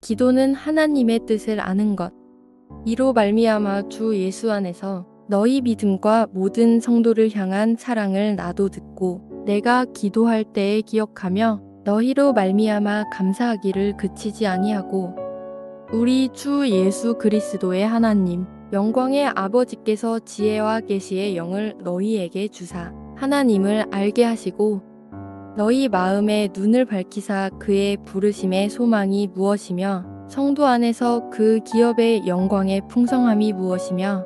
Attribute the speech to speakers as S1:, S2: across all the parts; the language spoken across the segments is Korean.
S1: 기도는 하나님의 뜻을 아는 것. 이로 말미암아 주 예수 안에서 너희 믿음과 모든 성도를 향한 사랑을 나도 듣고 내가 기도할 때에 기억하며 너희로 말미암아 감사하기를 그치지 아니하고, 우리 주 예수 그리스도의 하나님 영광의 아버지께서 지혜와 계시의 영을 너희에게 주사 하나님을 알게 하시고 너희 마음의 눈을 밝히사 그의 부르심의 소망이 무엇이며 성도 안에서 그 기업의 영광의 풍성함이 무엇이며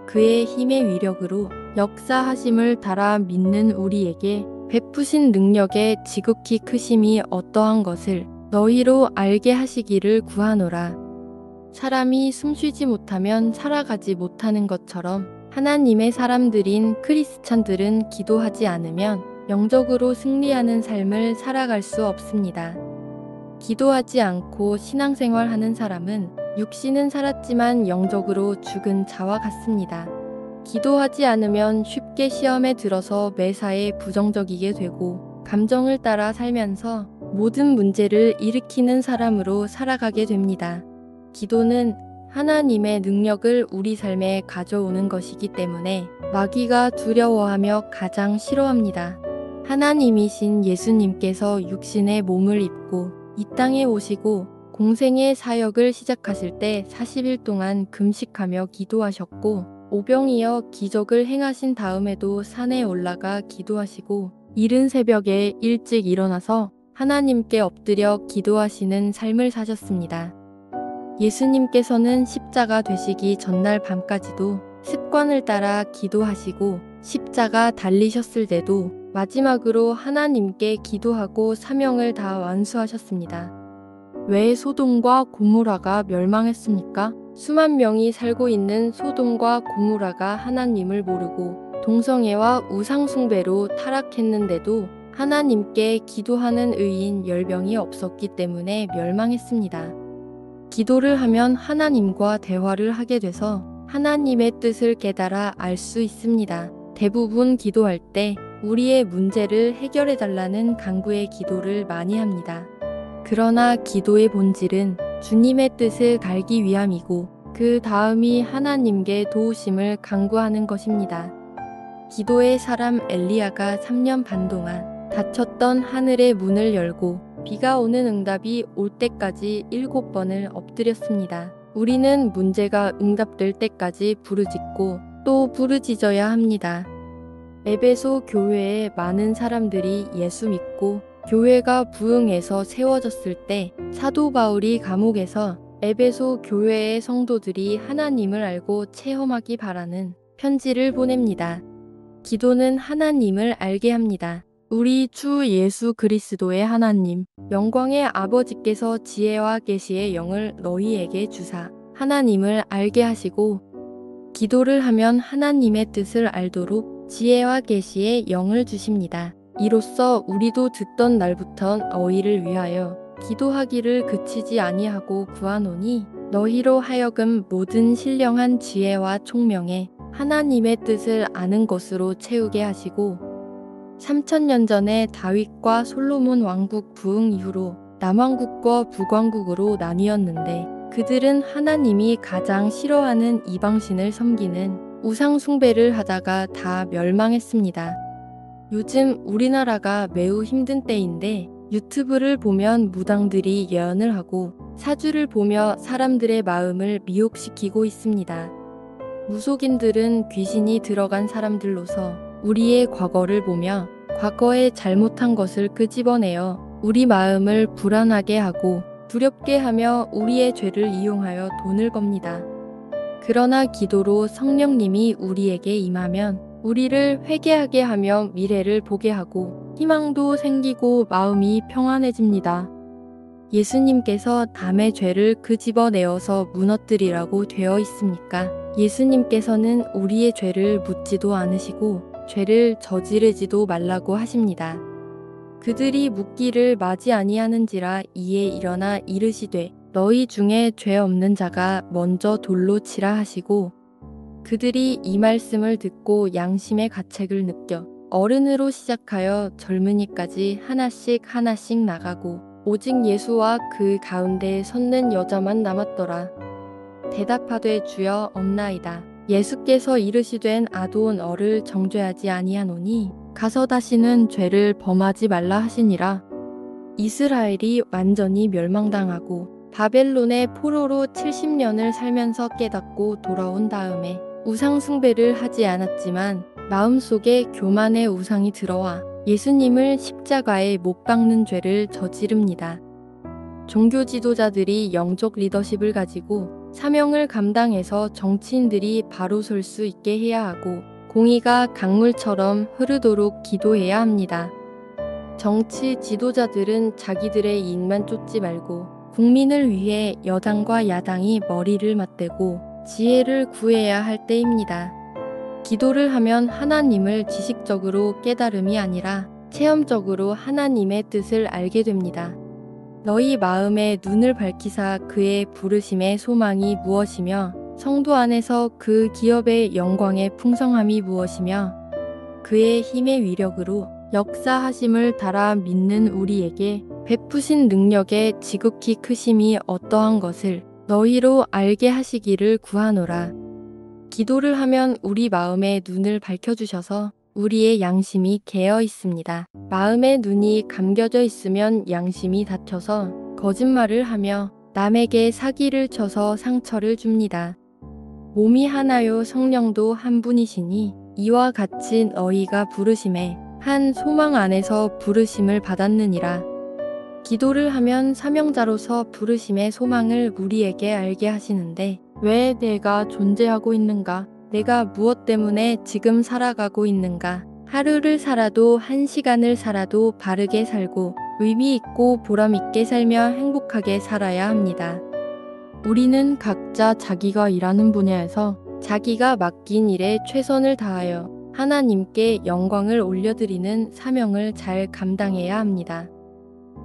S1: 그의 힘의 위력으로 역사하심을 달아 믿는 우리에게 베푸신 능력의 지극히 크심이 어떠한 것을 너희로 알게 하시기를 구하노라. 사람이 숨쉬지 못하면 살아가지 못하는 것처럼 하나님의 사람들인 크리스찬들은 기도하지 않으면 영적으로 승리하는 삶을 살아갈 수 없습니다. 기도하지 않고 신앙생활하는 사람은 육신은 살았지만 영적으로 죽은 자와 같습니다. 기도하지 않으면 쉽게 시험에 들어서 매사에 부정적이게 되고 감정을 따라 살면서 모든 문제를 일으키는 사람으로 살아가게 됩니다. 기도는 하나님의 능력을 우리 삶에 가져오는 것이기 때문에 마귀가 두려워하며 가장 싫어합니다. 하나님이신 예수님께서 육신의 몸을 입고 이 땅에 오시고 공생의 사역을 시작하실 때 40일 동안 금식하며 기도하셨고 오병이어 기적을 행하신 다음에도 산에 올라가 기도하시고 이른 새벽에 일찍 일어나서 하나님께 엎드려 기도하시는 삶을 사셨습니다. 예수님께서는 십자가 되시기 전날 밤까지도 습관을 따라 기도하시고 십자가 달리셨을 때도 마지막으로 하나님께 기도하고 사명을 다 완수하셨습니다. 왜 소돔과 고모라가 멸망했습니까? 수만 명이 살고 있는 소돔과 고모라가 하나님을 모르고 동성애와 우상숭배로 타락했는데도 하나님께 기도하는 의인 10명이 없었기 때문에 멸망했습니다. 기도를 하면 하나님과 대화를 하게 돼서 하나님의 뜻을 깨달아 알 수 있습니다. 대부분 기도할 때 우리의 문제를 해결해 달라는 간구의 기도를 많이 합니다. 그러나 기도의 본질은 주님의 뜻을 달기 위함이고 그 다음이 하나님께 도우심을 간구하는 것입니다. 기도의 사람 엘리야가 3년 반 동안 닫혔던 하늘의 문을 열고 비가 오는 응답이 올 때까지 7번을 엎드렸습니다. 우리는 문제가 응답될 때까지 부르짖고 또 부르짖어야 합니다. 에베소 교회에 많은 사람들이 예수 믿고 교회가 부흥해서 세워졌을 때 사도 바울이 감옥에서 에베소 교회의 성도들이 하나님을 알고 체험하기 바라는 편지를 보냅니다. 기도는 하나님을 알게 합니다. 우리 주 예수 그리스도의 하나님 영광의 아버지께서 지혜와 계시의 영을 너희에게 주사 하나님을 알게 하시고 기도를 하면 하나님의 뜻을 알도록 지혜와 계시의 영을 주십니다. 이로써 우리도 듣던 날부터 너희를 위하여 기도하기를 그치지 아니하고 구하노니 너희로 하여금 모든 신령한 지혜와 총명에 하나님의 뜻을 아는 것으로 채우게 하시고 3000년 전에 다윗과 솔로몬 왕국 부흥 이후로 남왕국과 북왕국으로 나뉘었는데 그들은 하나님이 가장 싫어하는 이방신을 섬기는 우상 숭배를 하다가 다 멸망했습니다. 요즘 우리나라가 매우 힘든 때인데 유튜브를 보면 무당들이 예언을 하고 사주를 보며 사람들의 마음을 미혹시키고 있습니다. 무속인들은 귀신이 들어간 사람들로서 우리의 과거를 보며 과거에 잘못한 것을 끄집어내어 우리 마음을 불안하게 하고 두렵게 하며 우리의 죄를 이용하여 돈을 겁니다. 그러나 기도로 성령님이 우리에게 임하면 우리를 회개하게 하며 미래를 보게 하고 희망도 생기고 마음이 평안해집니다. 예수님께서 담의 죄를 끄집어내어서 무너뜨리라고 되어 있습니까? 예수님께서는 우리의 죄를 묻지도 않으시고 죄를 저지르지도 말라고 하십니다. 그들이 묻기를 마지 아니하는지라 이에 일어나 이르시되 너희 중에 죄 없는 자가 먼저 돌로 치라 하시고 그들이 이 말씀을 듣고 양심의 가책을 느껴 어른으로 시작하여 젊은이까지 하나씩 하나씩 나가고 오직 예수와 그 가운데 섰는 여자만 남았더라. 대답하되 주여 없나이다. 예수께서 이르시된 아도온 어를 정죄하지 아니하노니 가서 다시는 죄를 범하지 말라 하시니라. 이스라엘이 완전히 멸망당하고 바벨론의 포로로 70년을 살면서 깨닫고 돌아온 다음에 우상 숭배를 하지 않았지만 마음속에 교만의 우상이 들어와 예수님을 십자가에 못 박는 죄를 저지릅니다. 종교 지도자들이 영적 리더십을 가지고 사명을 감당해서 정치인들이 바로 설 수 있게 해야 하고 공의가 강물처럼 흐르도록 기도해야 합니다. 정치 지도자들은 자기들의 이익만 쫓지 말고 국민을 위해 여당과 야당이 머리를 맞대고 지혜를 구해야 할 때입니다. 기도를 하면 하나님을 지식적으로 깨달음이 아니라 체험적으로 하나님의 뜻을 알게 됩니다. 너희 마음의 눈을 밝히사 그의 부르심의 소망이 무엇이며 성도 안에서 그 기업의 영광의 풍성함이 무엇이며 그의 힘의 위력으로 역사하심을 달아 믿는 우리에게 베푸신 능력의 지극히 크심이 어떠한 것을 너희로 알게 하시기를 구하노라. 기도를 하면 우리 마음의 눈을 밝혀주셔서 우리의 양심이 개어 있습니다. 마음의 눈이 감겨져 있으면 양심이 닫혀서 거짓말을 하며 남에게 사기를 쳐서 상처를 줍니다. 몸이 하나요 성령도 한 분이시니 이와 같이 너희가 부르심에 한 소망 안에서 부르심을 받았느니라. 기도를 하면 사명자로서 부르심의 소망을 우리에게 알게 하시는데 왜 내가 존재하고 있는가? 내가 무엇 때문에 지금 살아가고 있는가? 하루를 살아도 한 시간을 살아도 바르게 살고 의미 있고 보람 있게 살며 행복하게 살아야 합니다. 우리는 각자 자기가 일하는 분야에서 자기가 맡긴 일에 최선을 다하여 하나님께 영광을 올려드리는 사명을 잘 감당해야 합니다.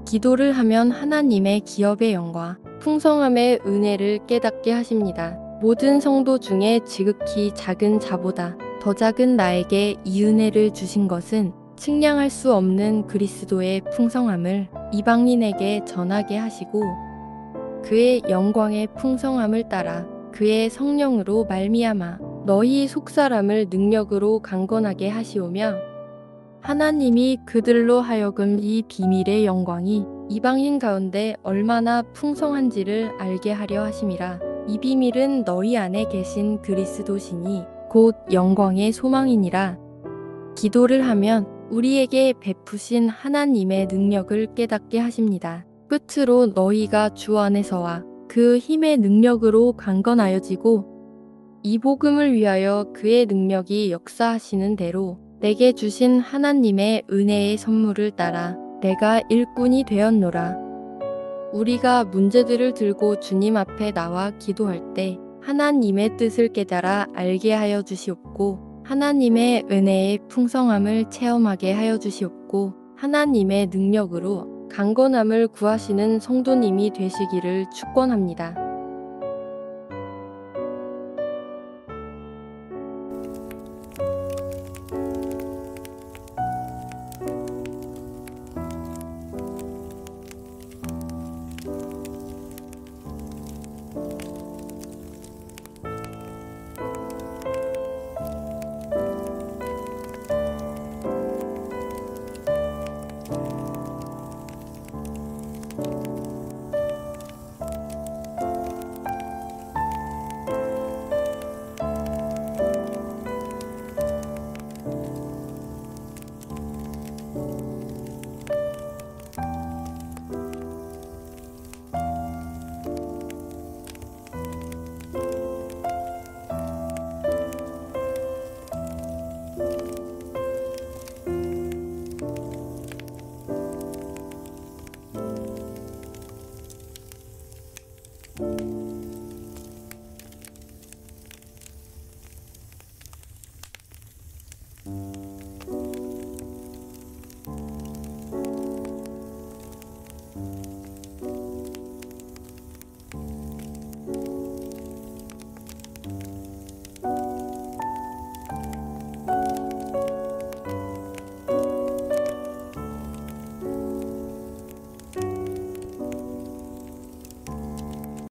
S1: 기도를 하면 하나님의 기업의 영광, 풍성함의 은혜를 깨닫게 하십니다. 모든 성도 중에 지극히 작은 자보다 더 작은 나에게 이 은혜를 주신 것은 측량할 수 없는 그리스도의 풍성함을 이방인에게 전하게 하시고 그의 영광의 풍성함을 따라 그의 성령으로 말미암아 너희 속사람을 능력으로 강건하게 하시오며 하나님이 그들로 하여금 이 비밀의 영광이 이방인 가운데 얼마나 풍성한지를 알게 하려 하심이라. 이 비밀은 너희 안에 계신 그리스도시니 곧 영광의 소망이니라. 기도를 하면 우리에게 베푸신 하나님의 능력을 깨닫게 하십니다. 끝으로 너희가 주 안에서와 그 힘의 능력으로 강건하여지고 이 복음을 위하여 그의 능력이 역사하시는 대로 내게 주신 하나님의 은혜의 선물을 따라 내가 일꾼이 되었노라. 우리가 문제들을 들고 주님 앞에 나와 기도할 때 하나님의 뜻을 깨달아 알게 하여 주시옵고 하나님의 은혜의 풍성함을 체험하게 하여 주시옵고 하나님의 능력으로 강건함을 구하시는 성도님이 되시기를 축원합니다.